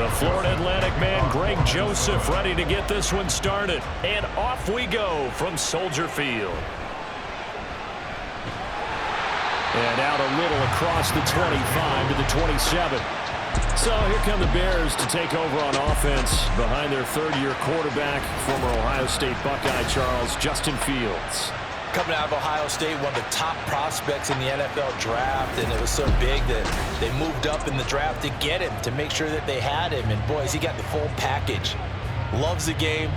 The Florida Atlantic man, Greg Joseph, ready to get this one started. And off we go from Soldier Field. And out a little across the 25 to the 27. So here come the Bears to take over on offense behind their third-year quarterback, former Ohio State Buckeye Justin Fields. Coming out of Ohio State, one of the top prospects in the NFL draft, and it was so big that they moved up in the draft to get him, to make sure that they had him. And boys, he got the full package. Loves the game,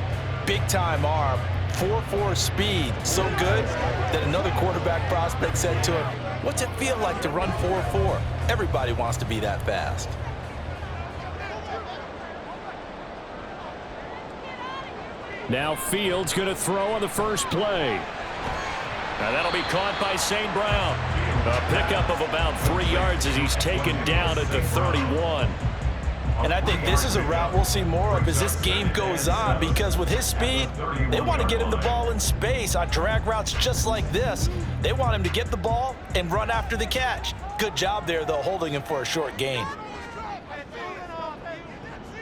big-time arm, 4.4 speed, so good that another quarterback prospect said to him, "What's it feel like to run 4.4? Everybody wants to be that fast." Now Fields going to throw on the first play. Now that'll be caught by St. Brown. A pickup of about 3 yards as he's taken down at the 31. And I think this is a route we'll see more of as this game goes on, because with his speed, they want to get him the ball in space on drag routes just like this. They want him to get the ball and run after the catch. Good job there, though, holding him for a short gain.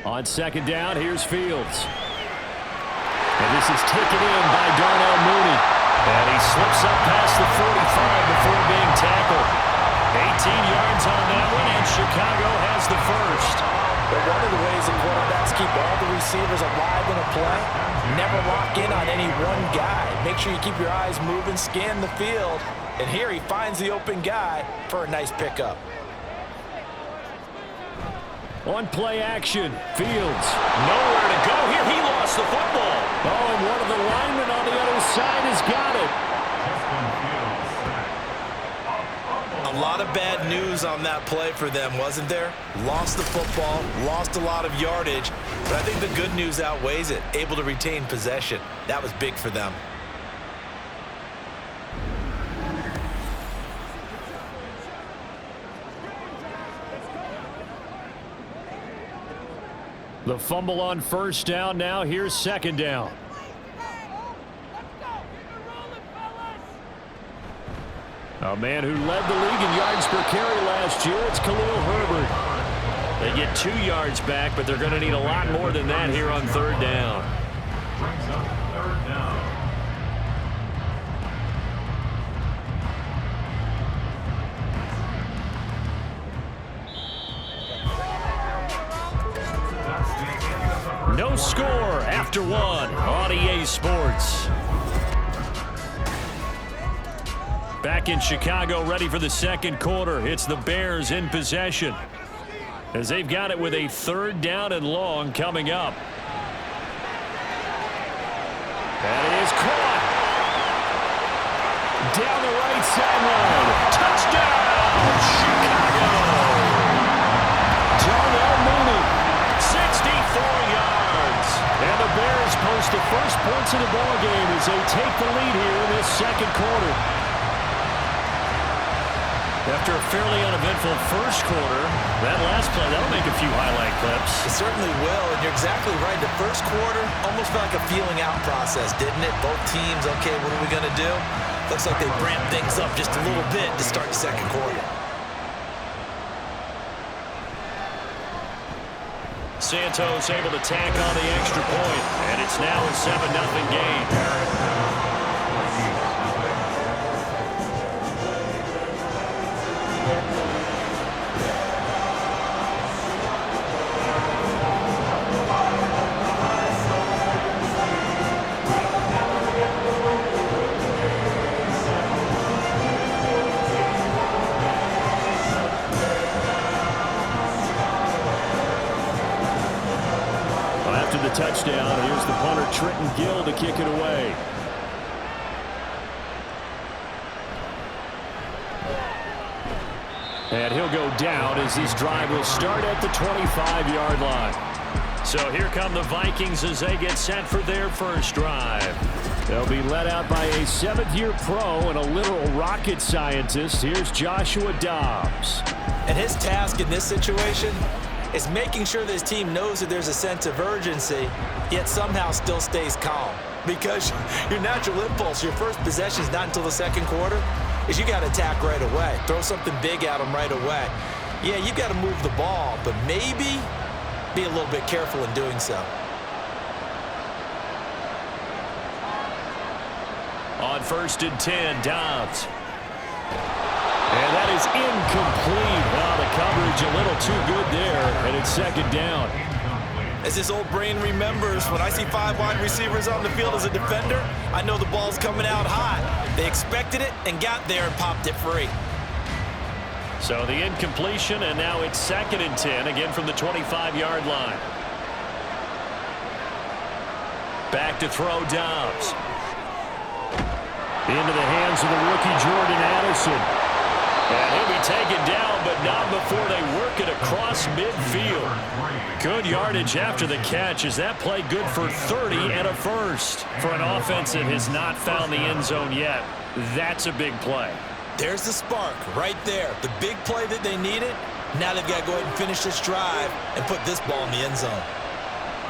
On second down, here's Fields. And this is taken in by Darnell Mooney. And he slips up past the 45 before being tackled. 18 yards on that one, and Chicago has the first. But one of the ways that quarterbacks keep all the receivers alive in a play, never lock in on any one guy. Make sure you keep your eyes moving, scan the field. And here he finds the open guy for a nice pickup. On play action, Fields. Nowhere to go here. He lost the football. Oh, and one of the linemen on the other side has got it. A lot of bad news on that play for them, wasn't there? Lost the football, lost a lot of yardage, but I think the good news outweighs it. Able to retain possession. That was big for them. The fumble on first down. Now here's second down. A man who led the league in yards per carry last year, it's Khalil Herbert. They get 2 yards back, but they're going to need a lot more than that here on third down. No score after one on EA Sports. Back in Chicago, ready for the second quarter. It's the Bears in possession as they've got it with a third down and long coming up. That is caught. Down the right sideline. Touchdown, Chicago. Darnell Mooney, 64 yards. And the Bears post the first points of the ballgame as they take the lead here in this second quarter. After a fairly uneventful first quarter, that last play, that'll make a few highlight clips. It certainly will, and you're exactly right. The first quarter almost felt like a feeling out process, didn't it? Both teams, okay, what are we going to do? Looks like they ramped things up just a little bit to start the second quarter. Santos able to tack on the extra point, and it's now a 7-0 game. Touchdown. Here's the punter, Trenton Gill, to kick it away. And he'll go down as this drive will start at the 25-yard line. So here come the Vikings as they get set for their first drive. They'll be led out by a 7th-year pro and a literal rocket scientist. Here's Joshua Dobbs. And his task in this situation is making sure this team knows that there's a sense of urgency, yet somehow still stays calm. Because your natural impulse, your first possession is not until the second quarter, is you got to attack right away. Throw something big at them right away. Yeah, you got to move the ball, but maybe be a little bit careful in doing so. On 1st and 10, Dobbs. And that is incomplete. Well, the coverage a little too good there, and it's 2nd down. As this old brain remembers, when I see 5 wide receivers on the field as a defender, I know the ball's coming out hot. They expected it and got there and popped it free. So the incompletion, and now it's 2nd and 10, again from the 25-yard line. Back to throw, Dobbs. Into the hands of the rookie Jordan Addison. And he'll be taken down, but not before they work it across midfield. Good yardage after the catch. Is that play good for 30 and a first? For an offense that has not found the end zone yet, that's a big play. There's the spark right there. The big play that they needed. Now they've got to go ahead and finish this drive and put this ball in the end zone.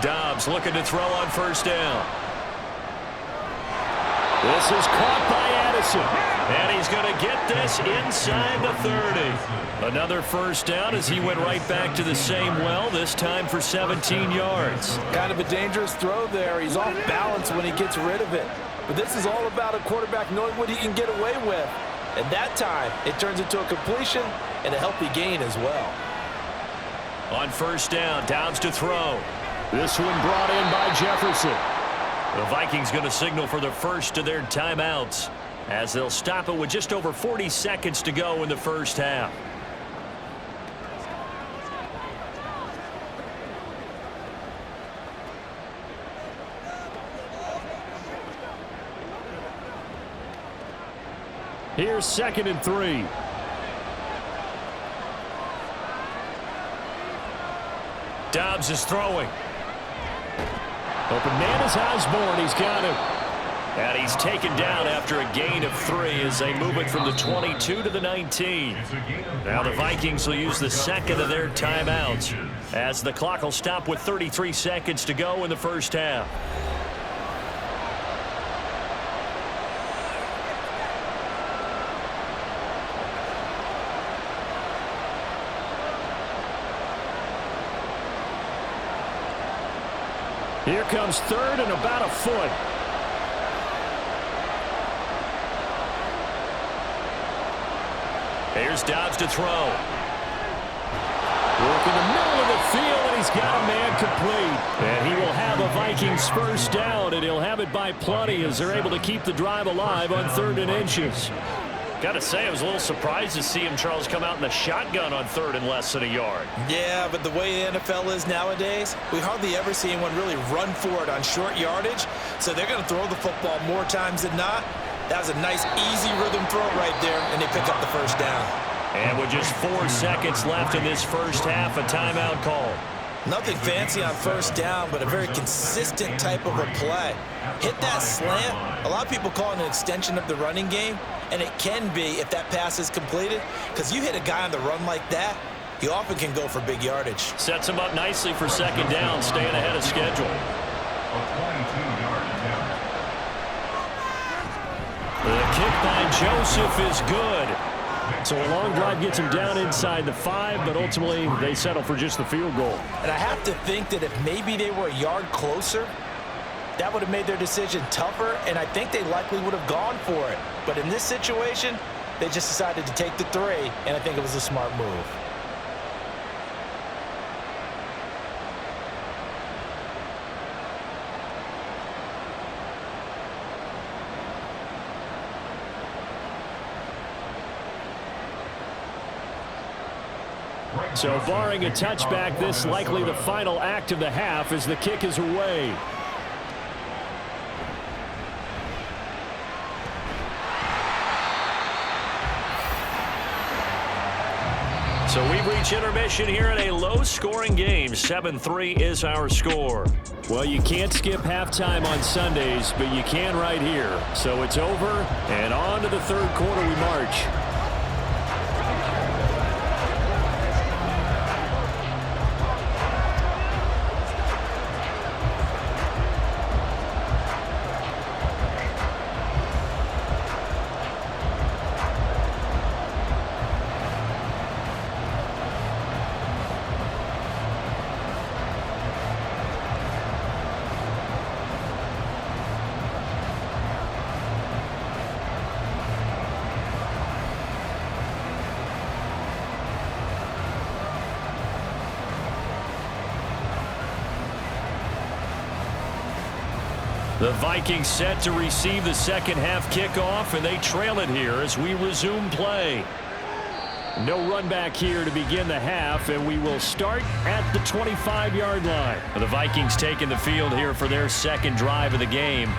Dobbs looking to throw on 1st down. This is caught by Addison. And he's going to get this inside the 30. Another 1st down as he went right back to the same well, this time for 17 yards. Kind of a dangerous throw there. He's off balance when he gets rid of it. But this is all about a quarterback knowing what he can get away with. And that time, it turns into a completion and a healthy gain as well. On 1st down, Dobbs to throw. This one brought in by Jefferson. The Vikings going to signal for the first of their timeouts as they'll stop it with just over 40 seconds to go in the 1st half. Here's 2nd and 3. Dobbs is throwing. Open man is Osborne. He's got him. And he's taken down after a gain of 3 as they move it from the 22 to the 19. Now the Vikings will use the 2nd of their timeouts as the clock will stop with 33 seconds to go in the 1st half. Here comes 3rd and about a foot. Here's Dobbs to throw. Work in the middle of the field, and he's got a man complete. And he will have a Vikings 1st down, and he'll have it by plenty as they're able to keep the drive alive on 3rd and inches. Got to say, I was a little surprised to see him, Charles, come out in the shotgun on 3rd and less than a yard. Yeah, but the way the NFL is nowadays, we hardly ever see anyone really run for it on short yardage. So they're going to throw the football more times than not. That was a nice, easy rhythm throw right there, and they pick up the 1st down. And with just 4 seconds left in this 1st half, a timeout call. Nothing fancy on 1st down, but a very consistent type of a play. Hit that slant. A lot of people call it an extension of the running game, and it can be if that pass is completed, because you hit a guy on the run like that, you often can go for big yardage. Sets him up nicely for 2nd down, staying ahead of schedule. The kick by Joseph is good. So a long drive gets him down inside the 5, but ultimately they settle for just the field goal. And I have to think that if maybe they were a yard closer, that would have made their decision tougher, and I think they likely would have gone for it. But in this situation, they just decided to take the 3, and I think it was a smart move. So barring a touchback, this likely the final act of the half as the kick is away. So we reach intermission here in a low-scoring game. 7-3 is our score. Well, you can't skip halftime on Sundays, but you can right here. So it's over, and on to the 3rd quarter we march. The Vikings set to receive the second half kickoff, and they trail it here as we resume play. No run back here to begin the half, and we will start at the 25-yard line. The Vikings taking the field here for their second drive of the game.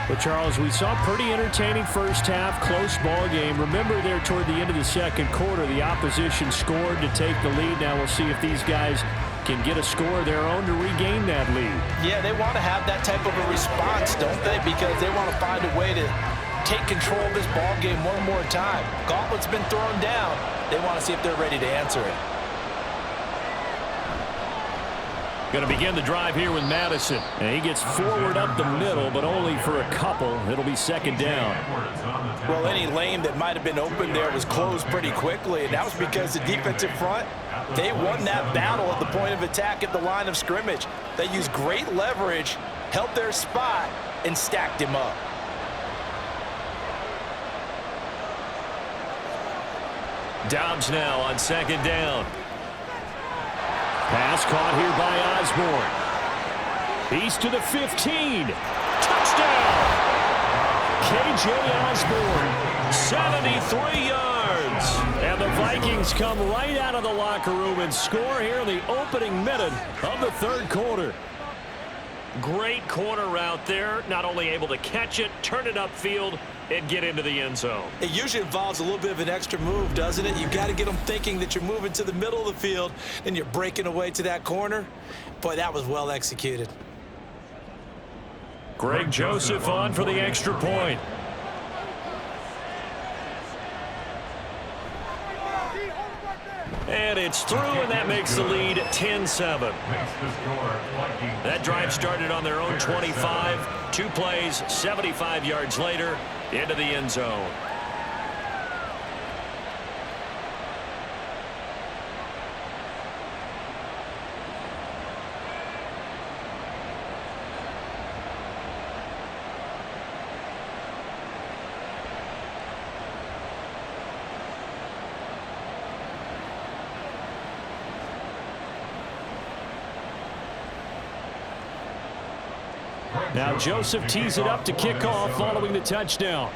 But, Charles, we saw a pretty entertaining first half, close ball game. Remember there toward the end of the second quarter, the opposition scored to take the lead. Now we'll see if these guys can get a score of their own to regain that lead. Yeah, they want to have that type of a response, don't they? Because they want to find a way to take control of this ball game one more time. Gauntlet's been thrown down. They want to see if they're ready to answer it. Going to begin the drive here with Madison. And he gets forward up the middle, but only for a couple. It'll be second down. Well, any lane that might have been open there was closed pretty quickly, and that was because the defensive front, they won that battle at the point of attack at the line of scrimmage. They used great leverage, held their spot, and stacked him up. Dobbs now on second down. Pass caught here by Osborne. He's to the 15. Touchdown! K.J. Osborne, 73 yards. And the Vikings come right out of the locker room and score here in the opening minute of the third quarter. Great corner route there. Not only able to catch it, turn it upfield, and get into the end zone. It usually involves a little bit of an extra move, doesn't it? You've got to get them thinking that you're moving to the middle of the field, and you're breaking away to that corner. Boy, that was well executed. Greg Joseph on for the extra point. And it's through, and that makes the lead 10-7. That drive started on their own 25. 2 plays, 75 yards later, into the end zone. Now Joseph tees it up to kick off following the touchdown.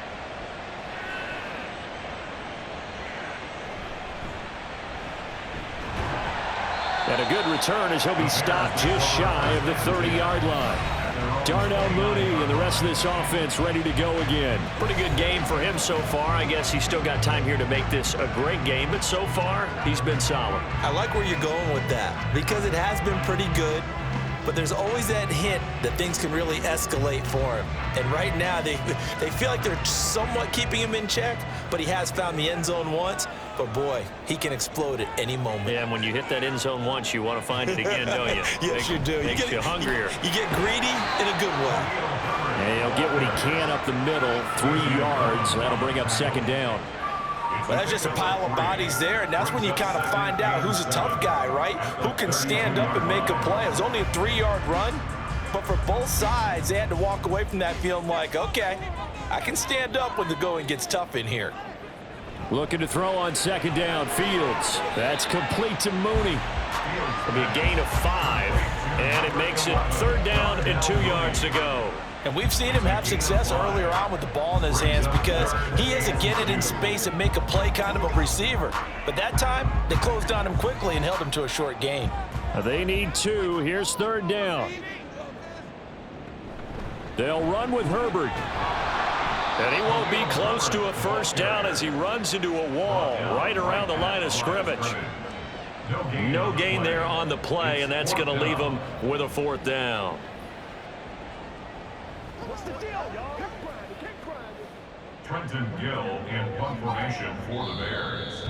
And a good return as he'll be stopped just shy of the 30-yard line. Darnell Mooney and the rest of this offense ready to go again. Pretty good game for him so far. I guess he's still got time here to make this a great game, but so far he's been solid. I like where you're going with that because it has been pretty good. But there's always that hint that things can really escalate for him. And right now, they feel like they're somewhat keeping him in check, but he has found the end zone once. But, boy, he can explode at any moment. Yeah, and when you hit that end zone once, you want to find it again, don't you? Yes, you do. Makes you hungrier. You get greedy in a good way. And he'll get what he can up the middle, 3 yards. That'll bring up second down. Well, that's just a pile of bodies there, and that's when you kind of find out who's a tough guy, right? Who can stand up and make a play. It was only a 3-yard run, but for both sides, they had to walk away from that feeling like, okay, I can stand up when the going gets tough in here. Looking to throw on second down, Fields. That's complete to Mooney. It'll be a gain of 5, and it makes it 3rd down and 2 yards to go. And we've seen him have success earlier on with the ball in his hands because he is a get it in space and make a play kind of a receiver. But that time, they closed on him quickly and held him to a short gain. They need 2. Here's 3rd down. They'll run with Herbert. And he won't be close to a first down as he runs into a wall right around the line of scrimmage. No gain there on the play, and that's going to leave him with a 4th down. Trenton Gill in punt formation for the Bears.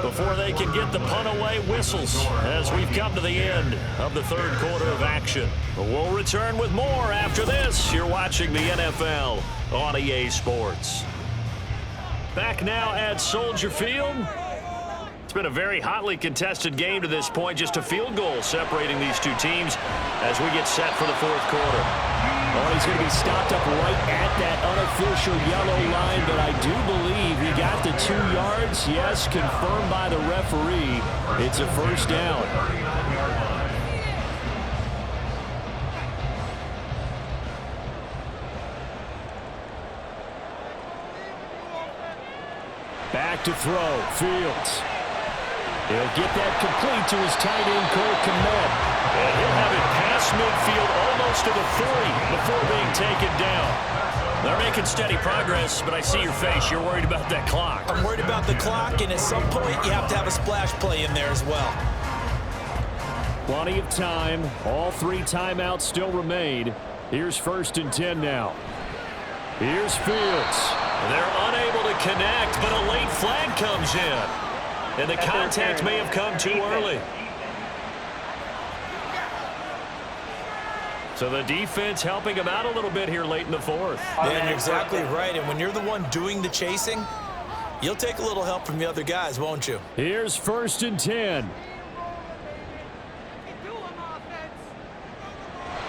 Before they can get the punt away, whistles as we've come to the end of the 3rd quarter of action. We'll return with more after this. You're watching the NFL on EA Sports. Back now at Soldier Field. It's been a very hotly contested game to this point. Just a field goal separating these two teams as we get set for the 4th quarter. Oh, he's going to be stopped up right at that unofficial yellow line, but I do believe he got the 2 yards. Yes, confirmed by the referee. It's a first down. Back to throw. Fields. He'll get that complete to his tight end, Cole Kmet. And he'll have it past midfield almost to the 30 before being taken down. They're making steady progress, but I see your face. You're worried about that clock. I'm worried about the clock, and at some point you have to have a splash play in there as well. Plenty of time. All 3 timeouts still remain. Here's 1st and 10 now. Here's Fields. They're unable to connect, but a late flag comes in. And the contact may have come too early. So the defense helping him out a little bit here late in the 4th. Yeah, you're exactly right. And when you're the one doing the chasing, you'll take a little help from the other guys, won't you? Here's 1st and 10.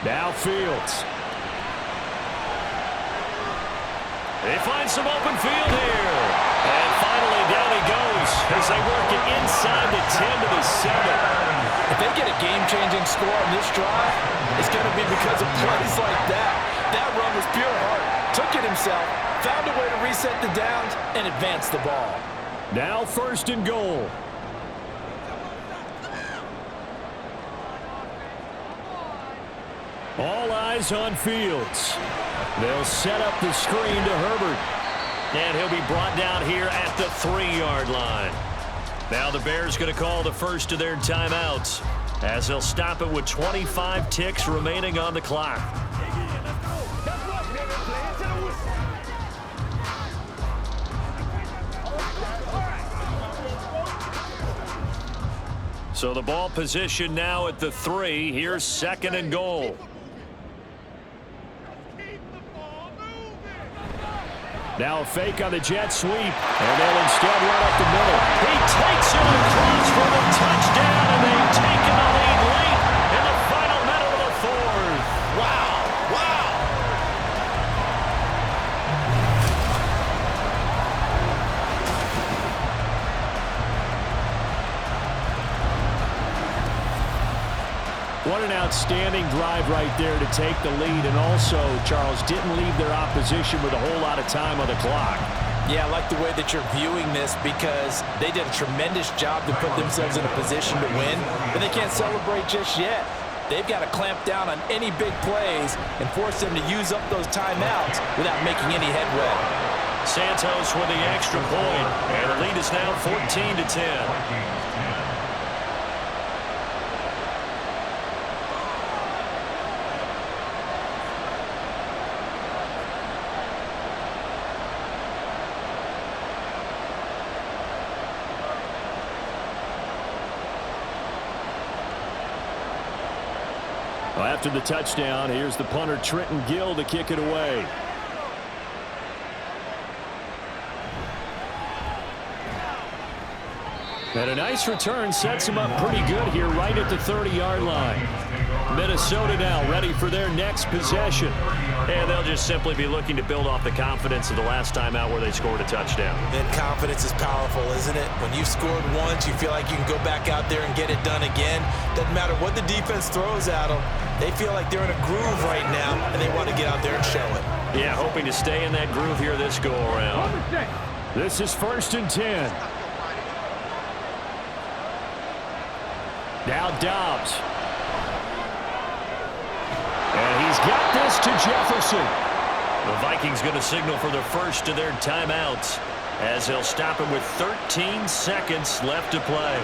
Now Fields. They find some open field here. And finally down he goes as they work it inside the 10 to the 7. If they get a game-changing score on this drive, it's going to be because of plays like that. That run was pure heart. Took it himself, found a way to reset the downs, and advance the ball. Now 1st and goal. All eyes on Fields. They'll set up the screen to Herbert. And he'll be brought down here at the 3-yard line. Now the Bears going to call the first of their timeouts as they'll stop it with 25 ticks remaining on the clock. So the ball position now at the 3. Here's 2nd and goal. Now a fake on the jet sweep, and they'll instead run up the middle. He takes it across for the touchdown, and they've taken the lead late in the final minute of the 4th. Wow, wow. What an outstanding drive right there to take the lead, and also, Charles, didn't leave their opposition with a whole lot of time on the clock. Yeah, I like the way that you're viewing this because they did a tremendous job to put themselves in a position to win, but they can't celebrate just yet. They've got to clamp down on any big plays and force them to use up those timeouts without making any headway. Santos with the extra point, and the lead is now 14-10. Well, after the touchdown, here's the punter Trenton Gill to kick it away. And a nice return sets him up pretty good here right at the 30-yard line. Minnesota now ready for their next possession. And they'll just simply be looking to build off the confidence of the last time out where they scored a touchdown. That confidence is powerful, isn't it? When you've scored once, you feel like you can go back out there and get it done again. Doesn't matter what the defense throws at them. They feel like they're in a groove right now, and they want to get out there and show it. Yeah, hoping to stay in that groove here this go-around. This is 1st and 10. Now Dobbs. And he's got this to Jefferson. The Vikings going to signal for the first of their timeouts as they'll stop it with 13 seconds left to play.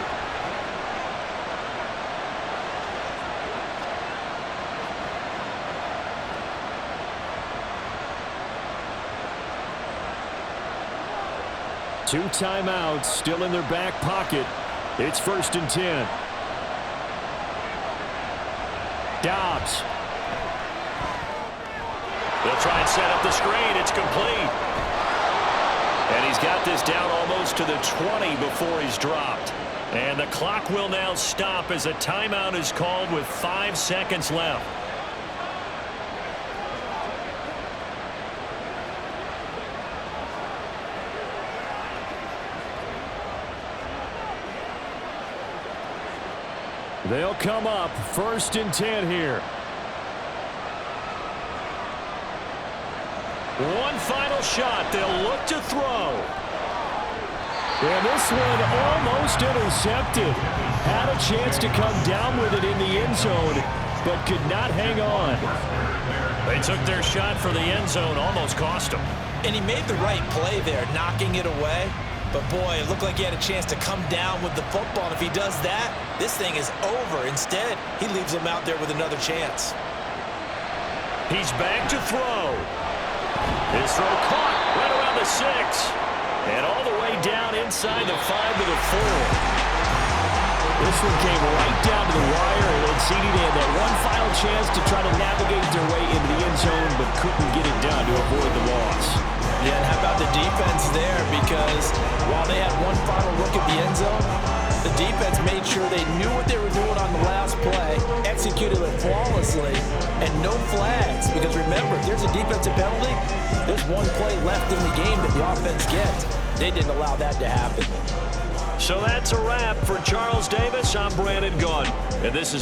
Two timeouts still in their back pocket. It's 1st and 10. Dobbs. They'll try and set up the screen. It's complete. And he's got this down almost to the 20 before he's dropped. And the clock will now stop as a timeout is called with 5 seconds left. They'll come up 1st and 10 here. One final shot. They'll look to throw. And this one almost intercepted. Had a chance to come down with it in the end zone, but could not hang on. They took their shot for the end zone, almost cost him. And he made the right play there, knocking it away. But boy, it looked like he had a chance to come down with the football. And if he does that, this thing is over. Instead, he leaves him out there with another chance. He's back to throw. His throw caught right around the 6. And all the way down inside the 5 to the 4. This one came right down to the wire, and CD had that one final chance to try to navigate their way into the end zone, but couldn't get it done to avoid the loss. Yeah, and how about the defense there? Because while they had one final look at the end zone, the defense made sure they knew what they were doing on the last play, executed it flawlessly, and no flags. Because remember, if there's a defensive penalty, there's one play left in the game that the offense gets. They didn't allow that to happen. So that's a wrap for Charles Davis. I'm Brandon Gaudin, and this is